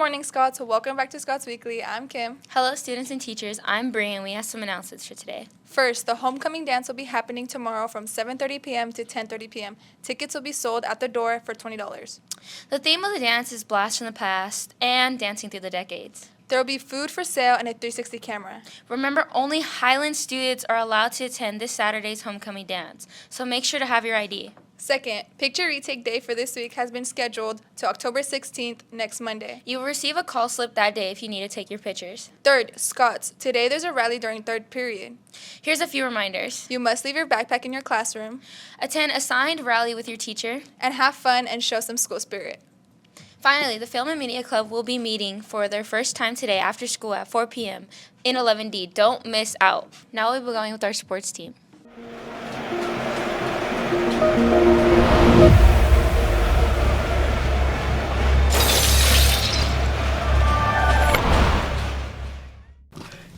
morning, Scots. Welcome back to Scots Weekly. I'm Kim. Hello, students and teachers. I'm Bree, and we have some announcements for today. First, the homecoming dance will be happening tomorrow from 7:30 p.m. to 10:30 p.m. Tickets will be sold at the door for $20. The theme of the dance is Blast from the Past and Dancing Through the Decades. There will be food for sale and a 360 camera. Remember, only Highland students are allowed to attend this Saturday's homecoming dance, so make sure to have your ID. Second, picture retake day for this week has been scheduled to October 16th, next Monday. You will receive a call slip that day if you need to take your pictures. Third, Scots. Today there's a rally during third period. Here's a few reminders. You must leave your backpack in your classroom. Attend a signed rally with your teacher. And have fun and show some school spirit. Finally, the Film and Media Club will be meeting for their first time today after school at 4 p.m. in 11D. Don't miss out. Now we'll be going with our sports team.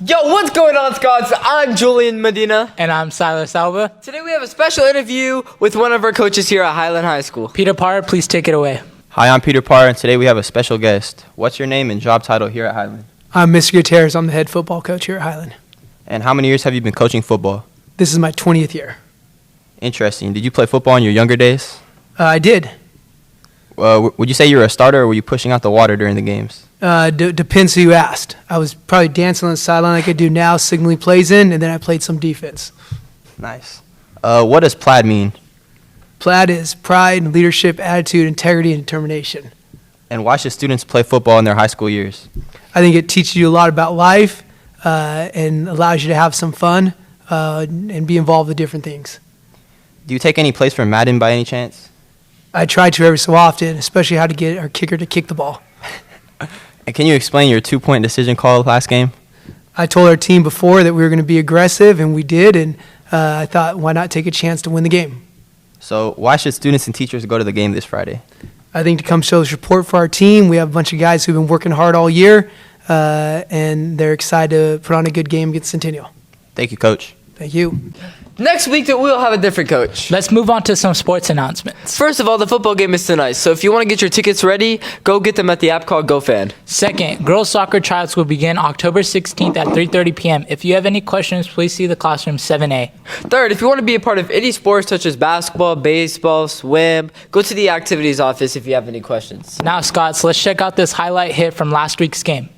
Yo, what's going on, Scots? I'm Julian Medina. And I'm Silas Alba. Today we have a special interview with one of our coaches here at Highland High School. Peter Parr, please take it away. Hi, I'm Peter Parr, and today we have a special guest. What's your name and job title here at Highland? I'm Mr. Gutierrez. I'm the head football coach here at Highland. And how many years have you been coaching football? This is my 20th year. Interesting. Did you play football in your younger days? I did. Would you say you were a starter, or were you pushing out the water during the games? Depends who you asked. I was probably dancing on the sideline like I do now, signaling plays in, and then I played some defense. Nice. What does plaid mean? Plaid is pride, leadership, attitude, integrity, and determination. And why should students play football in their high school years? I think it teaches you a lot about life and allows you to have some fun and be involved with different things. Do you take any plays from Madden by any chance? I try to every so often, especially how to get our kicker to kick the ball. And can you explain your 2-point decision call last game? I told our team before that we were going to be aggressive, and we did, and I thought, why not take a chance to win the game? So why should students and teachers go to the game this Friday? I think to come show support for our team. We have a bunch of guys who've been working hard all year, and they're excited to put on a good game against Centennial. Thank you, Coach. Thank you. Next week, we'll have a different coach. Let's move on to some sports announcements. First of all, the football game is tonight, so if you want to get your tickets ready, go get them at the app called GoFan. Second, girls soccer tryouts will begin October 16th at 3:30 p.m. If you have any questions, please see the classroom 7A. Third, if you want to be a part of any sports such as basketball, baseball, swim, go to the activities office if you have any questions. Now, Scots, let's check out this highlight hit from last week's game.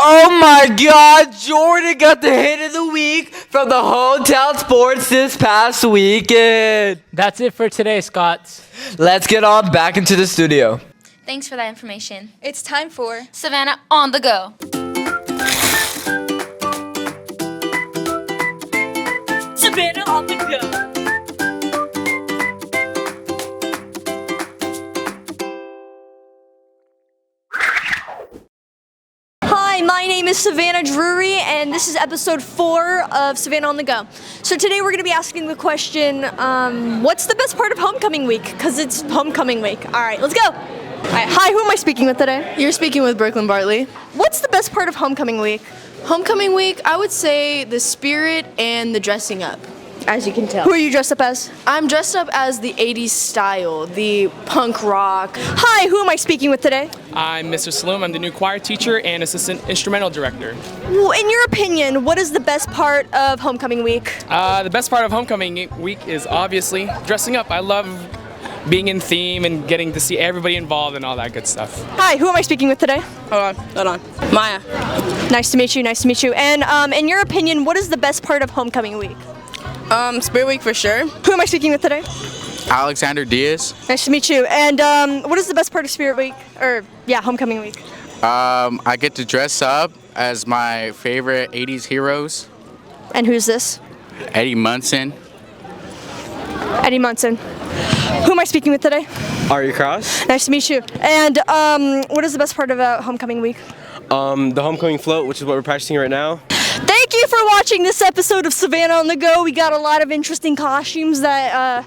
Oh my God, Jordan got the hit of the week from the hometown sports this past weekend. That's it for today, Scots. Let's get on back into the studio. Thanks for that information. It's time for Savannah on the go. Savannah on the go. Hi, my name is Savannah Drury, and this is episode 4 of Savannah on the Go. So today we're going to be asking the question, what's the best part of homecoming week? Because it's homecoming week. All right, let's go. All right, hi, who am I speaking with today? You're speaking with Brooklyn Bartley. What's the best part of homecoming week? Homecoming week, I would say the spirit and the dressing up. As you can tell. Who are you dressed up as? I'm dressed up as the 80s style, the punk rock. Hi, who am I speaking with today? I'm Mr. Saloom. I'm the new choir teacher and assistant instrumental director. Well, in your opinion, what is the best part of homecoming week? The best part of homecoming week is obviously dressing up. I love being in theme and getting to see everybody involved and all that good stuff. Hi, who am I speaking with today? Hold on. Maya. Nice to meet you, nice to meet you. And in your opinion, what is the best part of homecoming week? Spirit week for sure. Who am I speaking with today? Alexander Diaz. Nice to meet you. And what is the best part of Spirit Week? Or, yeah, homecoming week? I get to dress up as my favorite 80s heroes. And who's this? Eddie Munson. Eddie Munson. Who am I speaking with today? Ari Cross. Nice to meet you. And what is the best part about homecoming week? The homecoming float, which is what we're practicing right now. Thank you for watching this episode of Savannah on the Go. We got a lot of interesting costumes that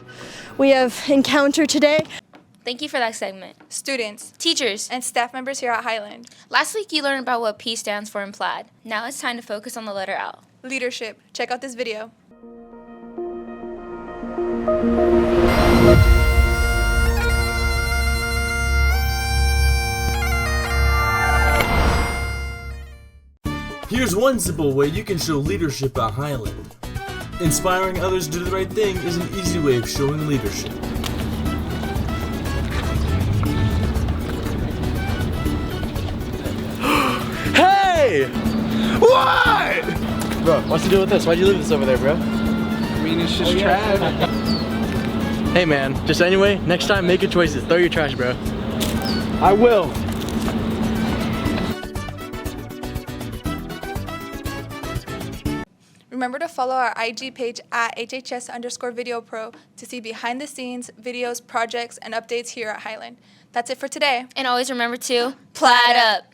we have encountered today. Thank you for that segment. Students, teachers, and staff members here at Highland. Last week you learned about what P stands for in Plaid. Now it's time to focus on the letter L. Leadership. Check out this video. Here's one simple way you can show leadership at Highland. Inspiring others to do the right thing is an easy way of showing leadership. Hey! What? Bro, what's the deal with this? Why'd you leave this over there, bro? I mean, it's just trash. Hey, man. Just anyway, next time, make your choices. Throw your trash, bro. I will. Remember to follow our IG page at HHS_VideoPro to see behind the scenes, videos, projects, and updates here at Highland. That's it for today. And always remember to plaid up.